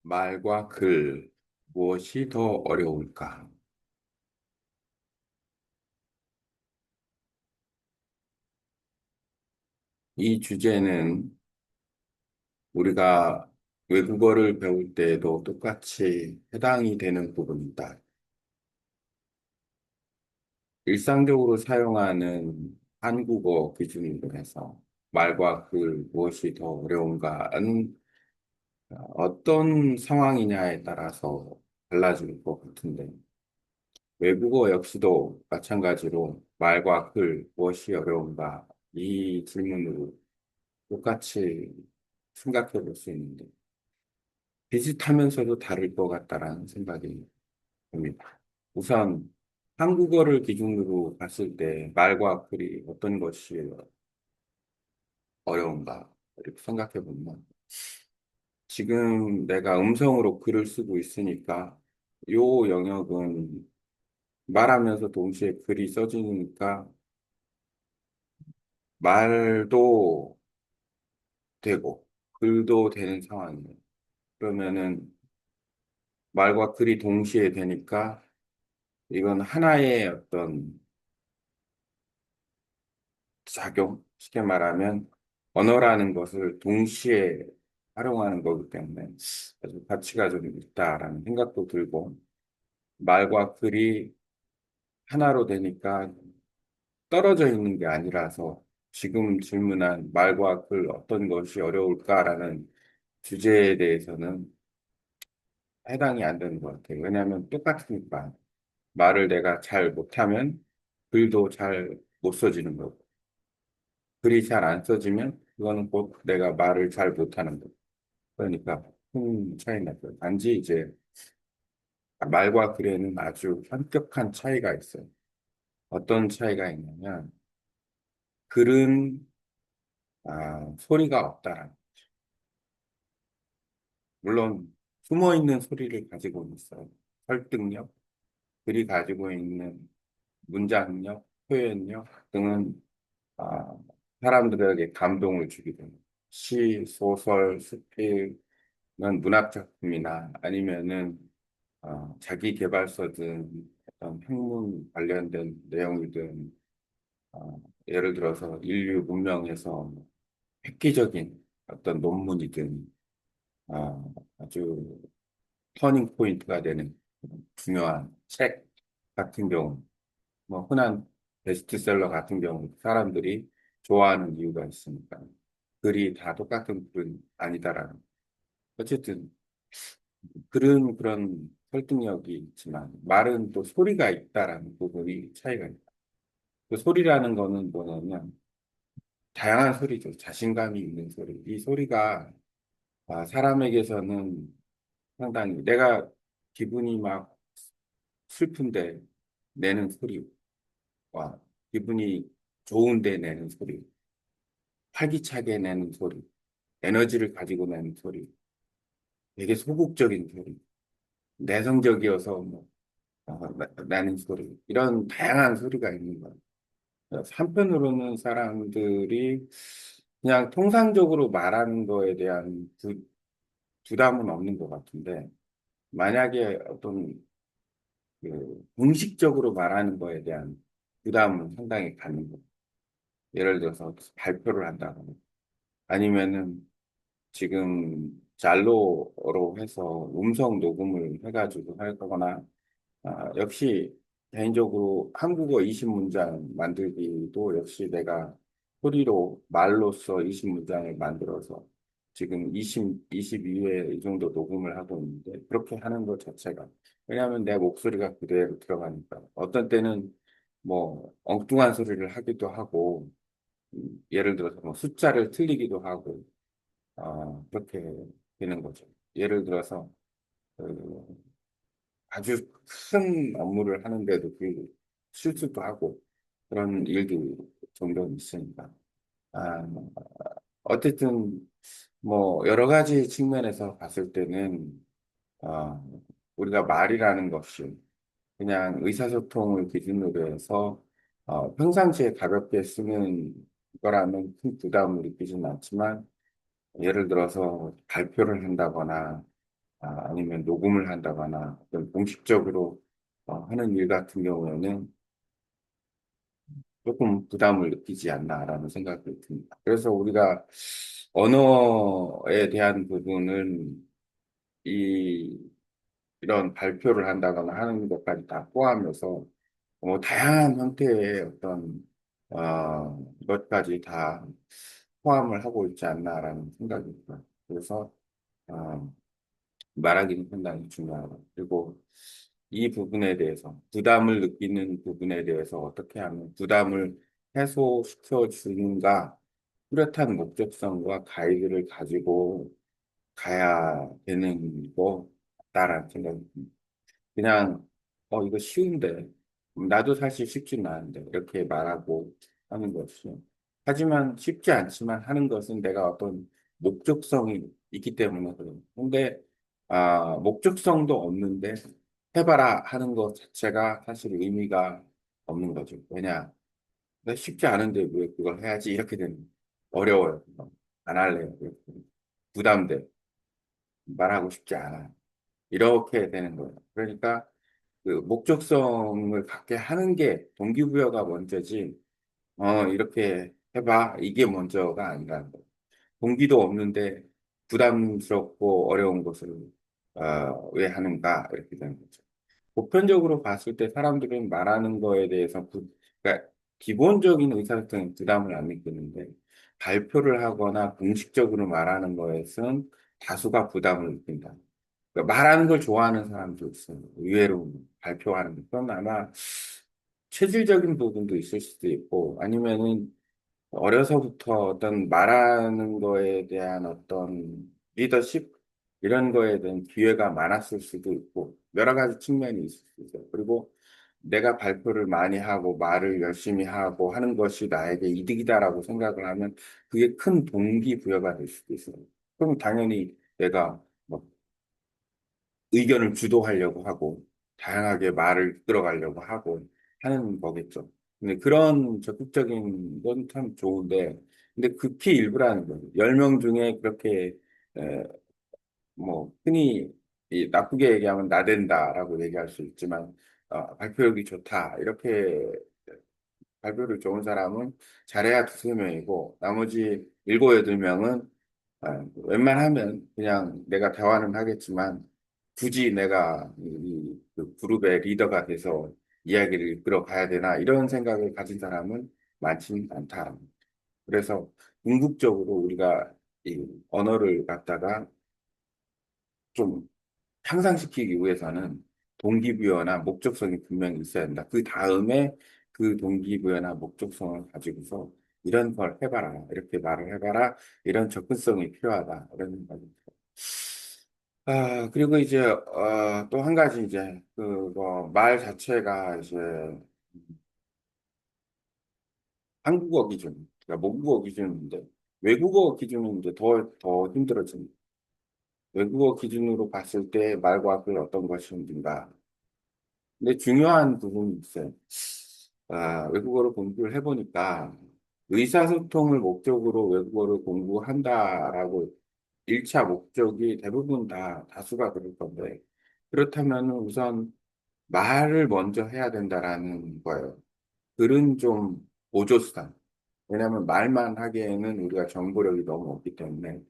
말과 글, 무엇이 더 어려울까? 이 주제는 우리가 외국어를 배울 때에도 똑같이 해당이 되는 부분이다. 일상적으로 사용하는 한국어 기준으로 해서 말과 글, 무엇이 더 어려운가는 어떤 상황이냐에 따라서 달라질 것 같은데, 외국어 역시도 마찬가지로 말과 글, 무엇이 어려운가? 이 질문으로 똑같이 생각해 볼 수 있는데 비슷하면서도 다를 것 같다라는 생각이 듭니다. 우선 한국어를 기준으로 봤을 때 말과 글이 어떤 것이 어려운가 이렇게 생각해 보면 지금 내가 음성으로 글을 쓰고 있으니까 요 영역은 말하면서 동시에 글이 써지니까 말도 되고 글도 되는 상황이에요. 그러면은 말과 글이 동시에 되니까 이건 하나의 어떤 작용, 쉽게 말하면 언어라는 것을 동시에 활용하는 거기 때문에 아주 가치가 좀 있다라는 생각도 들고 말과 글이 하나로 되니까 떨어져 있는 게 아니라서 지금 질문한 말과 글 어떤 것이 어려울까라는 주제에 대해서는 해당이 안 되는 것 같아요. 왜냐하면 똑같으니까 말을 내가 잘 못하면 글도 잘 못 써지는 거고 글이 잘 안 써지면 그거는 곧 내가 말을 잘 못하는 거. 그러니까 큰 차이 나죠. 단지 이제 말과 글에는 아주 현격한 차이가 있어요. 어떤 차이가 있냐면 글은 소리가 없다라는. 물론 숨어 있는 소리를 가지고 있어요. 설득력, 글이 가지고 있는 문장력, 표현력 등은 아, 사람들에게 감동을 주게 됩니다. 시, 소설, 수필, 는 문학 작품이나 아니면은 자기 개발서든 어떤 학문 관련된 내용이든 예를 들어서 인류 문명에서 획기적인 어떤 논문이든 아주 터닝 포인트가 되는 중요한 책 같은 경우, 뭐 흔한 베스트셀러 같은 경우 사람들이 좋아하는 이유가 있으니까 글이 다 똑같은 글은 아니다라는. 어쨌든 그런 설득력이 있지만 말은 또 소리가 있다라는 부분이 차이가 있다. 그 소리라는 거는 뭐냐면 다양한 소리죠. 자신감이 있는 소리. 이 소리가 사람에게서는 상당히 내가 기분이 막 슬픈데 내는 소리와 기분이 좋은데 내는 소리, 활기차게 내는 소리, 에너지를 가지고 내는 소리, 되게 소극적인 소리, 내성적이어서 뭐 나는 소리, 이런 다양한 소리가 있는 거예요. 그래서 한편으로는 사람들이 그냥 통상적으로 말하는 거에 대한 부담은 없는 것 같은데, 만약에 어떤 공식적으로 말하는 거에 대한 부담은 상당히 갖는 거예요. 예를 들어서 발표를 한다거나, 아니면은 지금 잘로로 해서 음성 녹음을 해가지고 할 거거나, 역시 개인적으로 한국어 20문장 만들기도 역시 내가 소리로 말로써 20문장을 만들어서 지금 22회 이 정도 녹음을 하고 있는데 그렇게 하는 것 자체가 왜냐하면 내 목소리가 그대로 들어가니까 어떤 때는 뭐 엉뚱한 소리를 하기도 하고 예를 들어서 뭐 숫자를 틀리기도 하고 그렇게 되는 거죠. 예를 들어서 그 아주 큰 업무를 하는데도 그 실수도 하고 그런 일도 종종 있으니까. 아, 어쨌든 뭐 여러 가지 측면에서 봤을 때는 아, 우리가 말이라는 것이 그냥 의사소통을 기준으로 해서 평상시에 가볍게 쓰는 거라면 큰 부담을 느끼지는 않지만 예를 들어서 발표를 한다거나 아니면 녹음을 한다거나 어떤 공식적으로 하는 일 같은 경우에는 조금 부담을 느끼지 않나라는 생각이 듭니다. 그래서 우리가 언어에 대한 부분은 이, 이런 발표를 한다거나 하는 것까지 다 포함해서 다양한 형태의 어떤 것까지 다 포함을 하고 있지 않나라는 생각이 들어요. 그래서 어, 말하기는 상당히 중요하고 그리고 이 부분에 대해서 부담을 느끼는 부분에 대해서 어떻게 하면 부담을 해소시켜 주는가 뚜렷한 목적성과 가이드를 가지고 가야 되는 거다라는 생각이 듭니다. 그냥 이거 쉬운데 나도 사실 쉽지는 않은데 이렇게 말하고 하는 것이 하지만 쉽지 않지만 하는 것은 내가 어떤 목적성이 있기 때문에 그래요. 근데 목적성도 없는데 해봐라 하는 것 자체가 사실 의미가 없는 거죠. 왜냐? 나 쉽지 않은데 왜 그걸 해야지 이렇게 되는 어려워요. 안 할래요. 부담돼. 말하고 싶지 않아. 이렇게 되는 거예요. 그러니까 그 목적성을 갖게 하는 게 동기부여가 먼저지, 이렇게 해봐. 이게 먼저가 아니라는 거예요. 동기도 없는데 부담스럽고 어려운 것을, 왜 하는가? 이렇게 되는 거죠. 보편적으로 봤을 때 사람들은 말하는 거에 대해서 그러니까 기본적인 의사소통에 부담을 안 느끼는데 발표를 하거나 공식적으로 말하는 것은 다수가 부담을 느낀다. 그러니까 말하는 걸 좋아하는 사람도 있어요. 의외로 발표하는 거. 그건 아마 체질적인 부분도 있을 수도 있고 아니면은 어려서부터 어떤 말하는 거에 대한 어떤 리더십 이런 거에 대한 기회가 많았을 수도 있고 여러 가지 측면이 있을 수 있어요. 그리고 내가 발표를 많이 하고 말을 열심히 하고 하는 것이 나에게 이득이다라고 생각을 하면 그게 큰 동기부여가 될 수도 있어요. 그럼 당연히 내가 뭐 의견을 주도하려고 하고 다양하게 말을 이끌어가려고 하고 하는 거겠죠. 근데 그런 적극적인 건 참 좋은데, 근데 극히 일부라는 거예요. 10명 중에 그렇게, 에, 뭐, 흔히 나쁘게 얘기하면 나댄다라고 얘기할 수 있지만, 발표력이 좋다. 이렇게 발표를 좋은 사람은 잘해야 두세 명이고, 나머지 일곱, 여덟 명은 웬만하면 그냥 내가 대화는 하겠지만 굳이 내가 그 그룹의 리더가 돼서 이야기를 이끌어 가야 되나 이런 생각을 가진 사람은 많지는 않다. 그래서 궁극적으로 우리가 이 언어를 갖다가 좀 향상시키기 위해서는 동기부여나 목적성이 분명히 있어야 된다. 그 다음에 그 동기부여나 목적성을 가지고서 이런 걸 해봐라. 이렇게 말을 해봐라. 이런 접근성이 필요하다. 이런 생각이 들어요. 그리고 이제, 또 한 가지 이제, 말 자체가 이제 한국어 기준, 그러니까 모국어 기준인데, 외국어 기준은 이제 더 힘들어집니다. 외국어 기준으로 봤을 때 말과 글 어떤 것이 힘든가. 근데 중요한 부분이 있어요. 외국어를 공부를 해보니까 의사소통을 목적으로 외국어를 공부한다라고 1차 목적이 대부분 다 다수가 그럴 건데 그렇다면 우선 말을 먼저 해야 된다라는 거예요. 글은 좀 보조수단. 왜냐하면 말만 하기에는 우리가 정보력이 너무 없기 때문에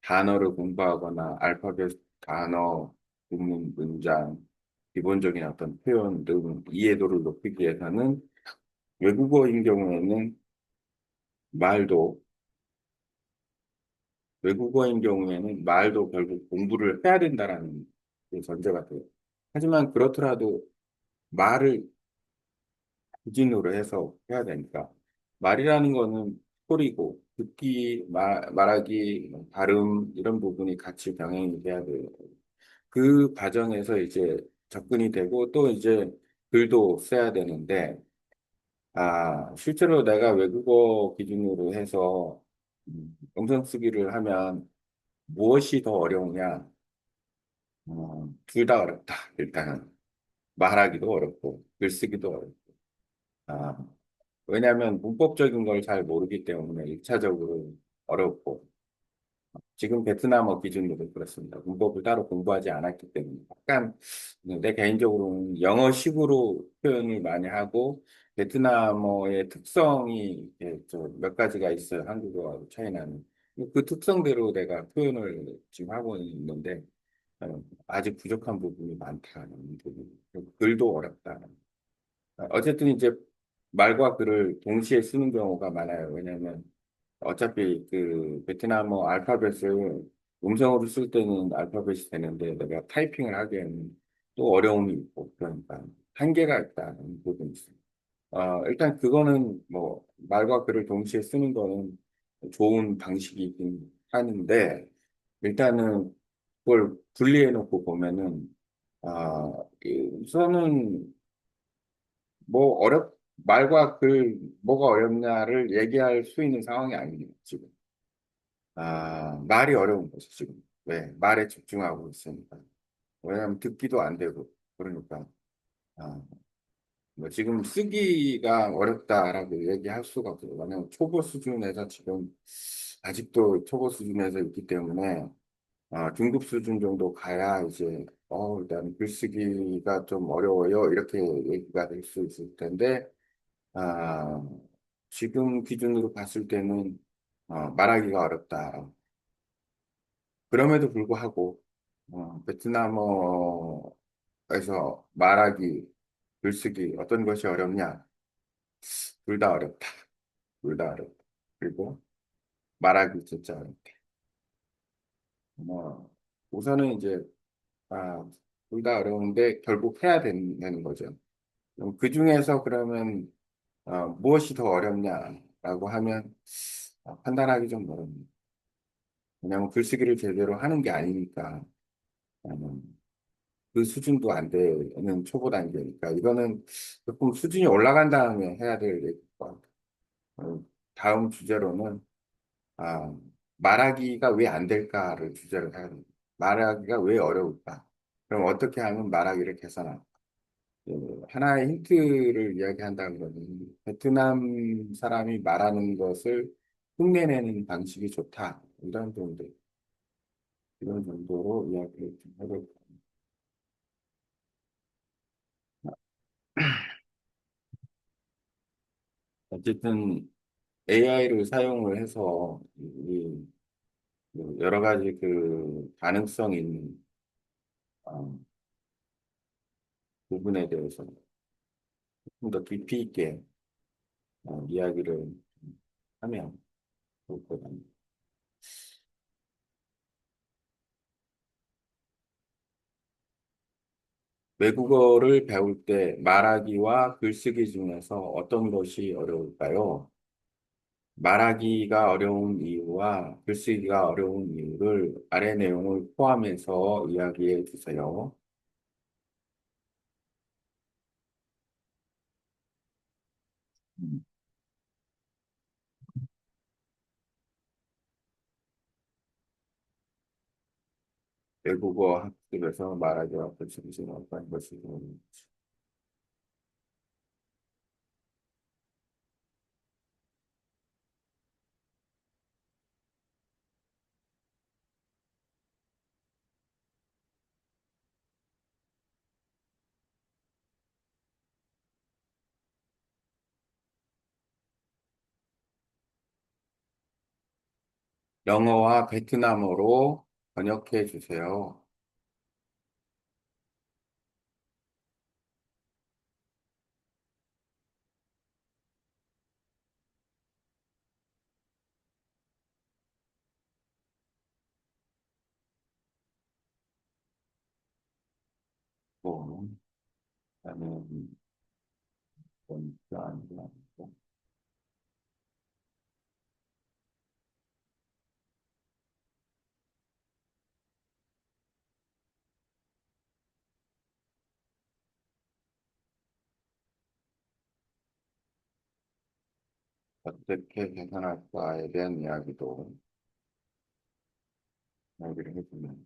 단어를 공부하거나 알파벳 단어, 구문, 문장, 기본적인 어떤 표현 등 이해도를 높이기 위해서는 외국어인 경우에는 말도, 외국어인 경우에는 말도 결국 공부를 해야 된다라는 게 전제가 돼요. 하지만 그렇더라도 말을 기준으로 해서 해야 되니까 말이라는 거는 소리고 듣기, 말하기, 발음 이런 부분이 같이 병행이 돼야 돼요. 그 과정에서 이제 접근이 되고 또 이제 글도 써야 되는데 실제로 내가 외국어 기준으로 해서 음성 쓰기를 하면 무엇이 더 어려우냐? 둘 다 어렵다. 일단은 말하기도 어렵고 글쓰기도 어렵고. 아, 왜냐하면 문법적인 걸 잘 모르기 때문에 1차적으로 어렵고 지금 베트남어 기준으로 그렇습니다. 문법을 따로 공부하지 않았기 때문에 약간 내 개인적으로는 영어식으로 표현을 많이 하고 베트남어의 특성이 몇 가지가 있어요. 한국어하고 차이나는. 그 특성대로 내가 표현을 지금 하고 있는데 아직 부족한 부분이 많다는 부분. 글도 어렵다. 어쨌든 이제 말과 글을 동시에 쓰는 경우가 많아요. 왜냐하면 어차피 그 베트남어 알파벳을 음성으로 쓸 때는 알파벳이 되는데 내가 타이핑을 하기에는 또 어려움이 있고 그러니까 한계가 있다는 부분이 있어요. 일단 그거는 뭐 말과 글을 동시에 쓰는 거는 좋은 방식이긴 하는데 일단은 그걸 분리해 놓고 보면은 우선은 말과 글 뭐가 어렵냐를 얘기할 수 있는 상황이 아니에요, 지금. 말이 어려운 거죠, 지금. 왜? 말에 집중하고 있으니까. 왜냐하면 듣기도 안 되고, 그러니까. 아, 뭐 지금 쓰기가 어렵다라고 얘기할 수가 없어요. 왜냐하면 초보 수준에서 지금, 아직도 초보 수준에서 있기 때문에, 중급 수준 정도 가야 이제, 일단 글쓰기가 좀 어려워요. 이렇게 얘기가 될 수 있을 텐데, 아, 지금 기준으로 봤을 때는, 말하기가 어렵다. 그럼에도 불구하고 베트남어에서 말하기, 글쓰기 어떤 것이 어렵냐? 둘 다 어렵다. 둘 다 어렵다. 그리고 말하기 진짜 어렵다. 뭐 우선은 이제 둘 다 어려운데 결국 해야 되는 거죠. 그럼 그 중에서 그러면 무엇이 더 어렵냐라고 하면 판단하기 좀 어렵니다. 왜냐하면 글쓰기를 제대로 하는 게 아니니까. 그 수준도 안 되는 초보 단계니까 이거는 조금 수준이 올라간 다음에 해야 될 얘기일 것 같아요. 다음 주제로는 아, 말하기가 왜 안 될까를 주제로 해야 됩니다. 말하기가 왜 어려울까? 그럼 어떻게 하면 말하기를 개선할까? 하나의 힌트를 이야기한다면 베트남 사람이 말하는 것을 흉내내는 방식이 좋다. 이런 정도로 이야기를 좀 해볼까요? 어쨌든 AI를 사용을 해서 그 여러 가지 그 가능성 있는 어, 부분에 대해서 좀 더 깊이 있게 이야기를 하면 좋을 것 같아요. 외국어를 배울 때 말하기와 글쓰기 중에서 어떤 것이 어려울까요? 말하기가 어려운 이유와 글쓰기가 어려운 이유를 아래 내용을 포함해서 이야기해 주세요. 외국어 학습에서 말하기와 글쓰기 중 어떤 것이 어려운지. 영어와 베트남어로 번역해 주세요. 뭐, 나는 뭔지 아니고, 어떻게 개선할까에 대한 이야기도 이야기를 해주면,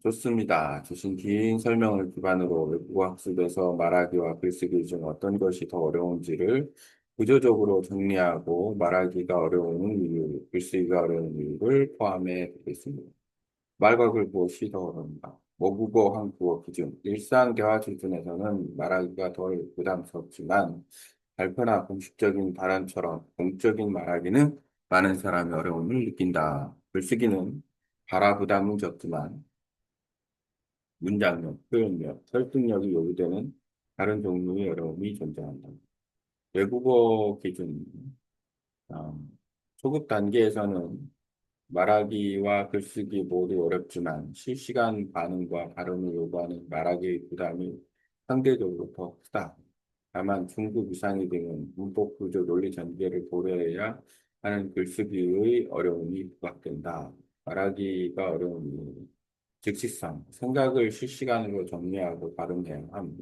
좋습니다. 주신 긴 설명을 기반으로 외국어 학습에서 말하기와 글쓰기 중 어떤 것이 더 어려운지를 구조적으로 정리하고 말하기가 어려운 이유, 글쓰기가 어려운 이유를 포함해 보겠습니다. 말과 글 무엇이 더 어려운가? 모국어, 한국어 기준. 일상 대화 수준에서는 말하기가 덜 부담스럽지만 발표나 공식적인 발언처럼 공적인 말하기는 많은 사람이 어려움을 느낀다. 글쓰기는 발화 부담은 적지만 문장력, 표현력, 설득력이 요구되는 다른 종류의 어려움이 존재한다. 외국어 기준, 어, 초급 단계에서는 말하기와 글쓰기 모두 어렵지만 실시간 반응과 발음을 요구하는 말하기 부담이 상대적으로 더 크다. 다만 중급 이상이 되면 문법 구조 논리 전개를 고려해야 하는 글쓰기의 어려움이 부각된다. 말하기가 어려운 이유. 즉시성, 생각을 실시간으로 정리하고 발음해야 함.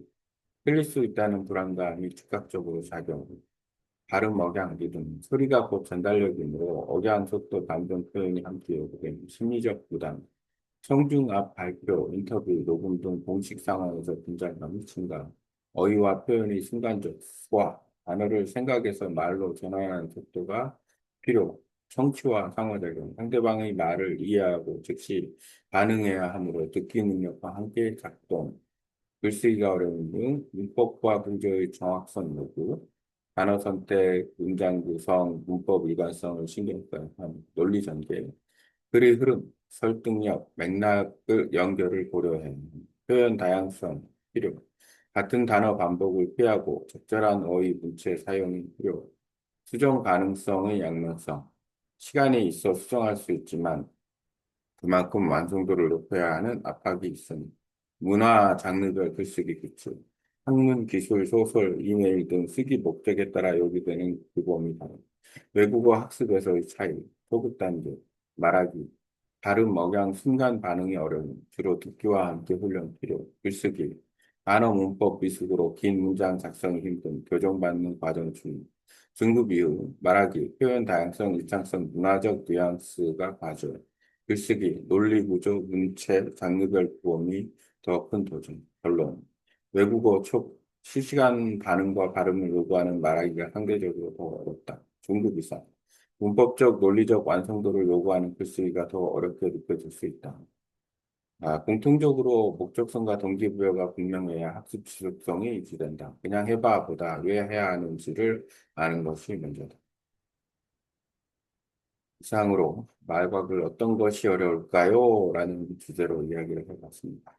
틀릴 수 있다는 불안감이 즉각적으로 작용. 발음 억양, 리듬, 소리가 곧 전달력이므로 억양, 속도, 반전 표현이 함께 요구된 심리적 부담, 청중 앞 발표, 인터뷰, 녹음 등 공식 상황에서 긴장감이 증가, 어휘와 표현의 순간적 과 단어를 생각해서 말로 전환하는 속도가 필요, 청취와 상호작용, 상대방의 말을 이해하고 즉시 반응해야 하므로 듣기 능력과 함께 작동, 글쓰기가 어려운 등 문법과 구조의 정확성 요구, 단어 선택, 문장 구성, 문법 일관성을 신경 써야 함, 논리 전개, 글의 흐름, 설득력, 맥락을 연결을 고려해 표현 다양성 필요. 같은 단어 반복을 피하고 적절한 어휘 문체 사용이 필요. 수정 가능성의 양면성. 시간이 있어 수정할 수 있지만 그만큼 완성도를 높여야 하는 압박이 있으니 문화 장르별 글쓰기 규칙, 학문, 기술, 소설, 이메일 등 쓰기 목적에 따라 요구되는 규범이 다른 외국어 학습에서의 차이, 소급 단계, 말하기, 발음, 억양, 순간 반응이 어려움, 주로 듣기와 함께 훈련 필요, 글쓰기, 단어 문법 비속어로 긴 문장 작성이 힘든 교정받는 과정 중, 중급 이후, 말하기, 표현 다양성, 일창성, 문화적 뉘앙스가 과절, 글쓰기, 논리 구조, 문체, 장르별 구험이 더 큰 도전. 결론. 외국어 실시간 반응과 발음을 요구하는 말하기가 상대적으로 더 어렵다. 중급 이상. 문법적, 논리적 완성도를 요구하는 글쓰기가 더 어렵게 느껴질 수 있다. 공통적으로 목적성과 동기부여가 분명해야 학습 지속성이 유지된다. 그냥 해봐 보다 왜 해야 하는지를 아는 것이 먼저다. 이상으로 말과 글 어떤 것이 어려울까요? 라는 주제로 이야기를 해봤습니다.